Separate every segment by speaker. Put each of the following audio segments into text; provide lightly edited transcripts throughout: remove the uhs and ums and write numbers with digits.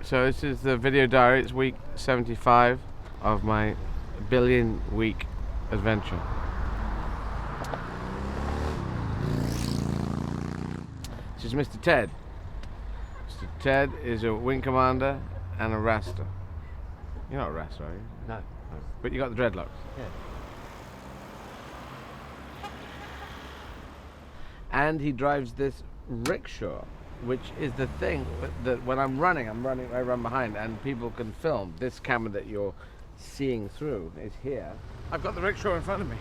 Speaker 1: So this is the video diary. It's week 75 of my billion-week adventure. This is Mr. Ted. Mr. Ted is a wing commander and a raster. You're not a raster, are you?
Speaker 2: No.
Speaker 1: But you got the dreadlocks.
Speaker 2: Yeah.
Speaker 1: And he drives this rickshaw, which is the thing that when I run behind, and people can film. This camera that you're seeing through is here. I've got the rickshaw in front of me.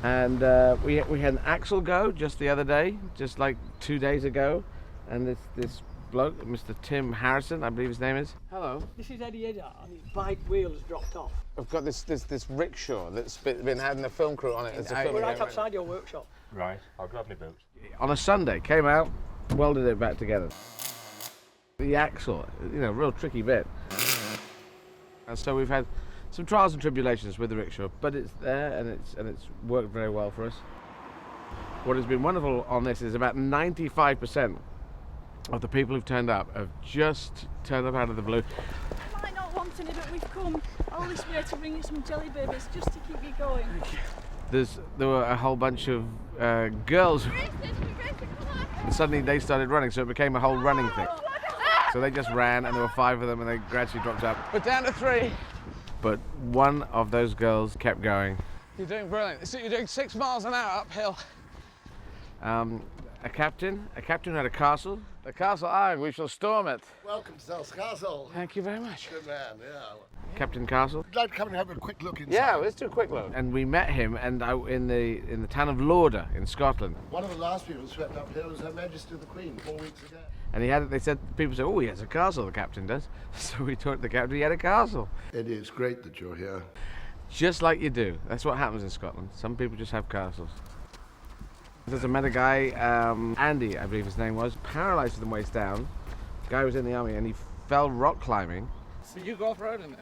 Speaker 1: And we had an axle go just the other day, just like 2 days ago, and this bloke, Mr. Tim Harrison, I believe his name is. Hello.
Speaker 3: This is Eddie Izzard, and his bike wheel has dropped off.
Speaker 1: I've got this rickshaw that's been having a film crew on it.
Speaker 3: We're right outside your workshop.
Speaker 2: Right, I'll grab my boots.
Speaker 1: On a Sunday, came out, welded it back together. The axle, real tricky bit. And so we've had some trials and tribulations with the rickshaw, but it's there and it's worked very well for us. What has been wonderful on this is about 95% of the people who've turned up have just turned up out of the blue.
Speaker 4: I might not want any, but we've come all this way to bring you some jelly babies just to keep you going.
Speaker 1: There were a whole bunch of girls, and suddenly they started running, so it became a whole running thing. So they just ran, and there were 5 of them, and they gradually dropped out. We're down to 3. But one of those girls kept going. You're doing brilliant. So you're doing 6 miles an hour uphill. A captain who had a castle. The castle, we shall storm it.
Speaker 5: Welcome to Sells Castle.
Speaker 1: Thank you very much.
Speaker 5: Good man, yeah.
Speaker 1: Captain Castle.
Speaker 5: I'd like to come and have a quick look inside.
Speaker 1: Yeah, let's do a quick look. And we met him in the town of Lauder in Scotland.
Speaker 5: One of the last people who swept up here was Her Majesty the Queen 4 weeks ago.
Speaker 1: And people said, oh, he has a castle, the captain does. So we talked to the captain, he had a castle.
Speaker 5: It is great that you're here.
Speaker 1: Just like you do. That's what happens in Scotland. Some people just have castles. I met a guy, Andy, I believe his name was, paralyzed from the waist down. The guy was in the army and he fell rock climbing. Did you go off-road in this?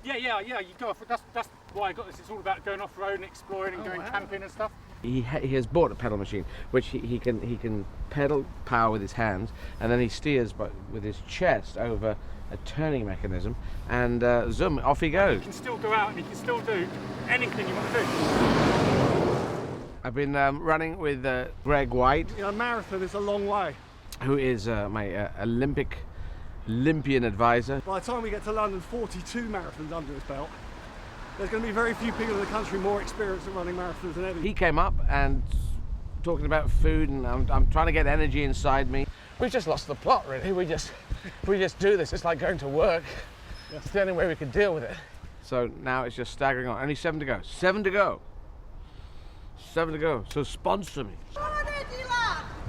Speaker 3: Yeah, you go off. That's why I got this. It's all about going off-road and exploring and going camping and stuff.
Speaker 1: He has bought a pedal machine, which he can pedal power with his hands, and then he steers with his chest over a turning mechanism, and zoom, off he goes.
Speaker 3: You can still go out and you can still do anything you want to do.
Speaker 1: I've been running with Greg White.
Speaker 6: A marathon is a long way.
Speaker 1: Who is my Olympian advisor.
Speaker 6: By the time we get to London, 42 marathons under his belt. There's going to be very few people in the country more experienced at running marathons than Eddie.
Speaker 1: He came up and talking about food, and I'm trying to get energy inside me. We've just lost the plot, really. We just do this. It's like going to work. Yes. It's the only way we can deal with it. So now it's just staggering on. Only 7 to go. 7 to go. 7 to go. So sponsor me.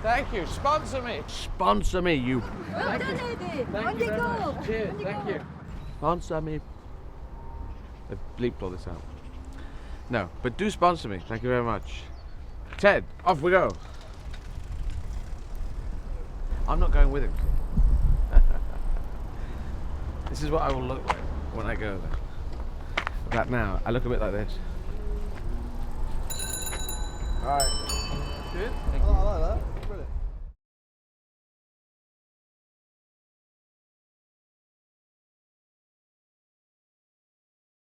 Speaker 1: Thank you. Sponsor me. Sponsor me, you.
Speaker 4: Well done, Eddie.
Speaker 1: Thank you very much. Cheers. Thank you. Sponsor me. I've bleeped all this out. No, but do sponsor me. Thank you very much. Ted, off we go. I'm not going with him. This is what I will look like when I go there. But now, I look a bit like this. All right. Good? Thank you.
Speaker 5: I like that.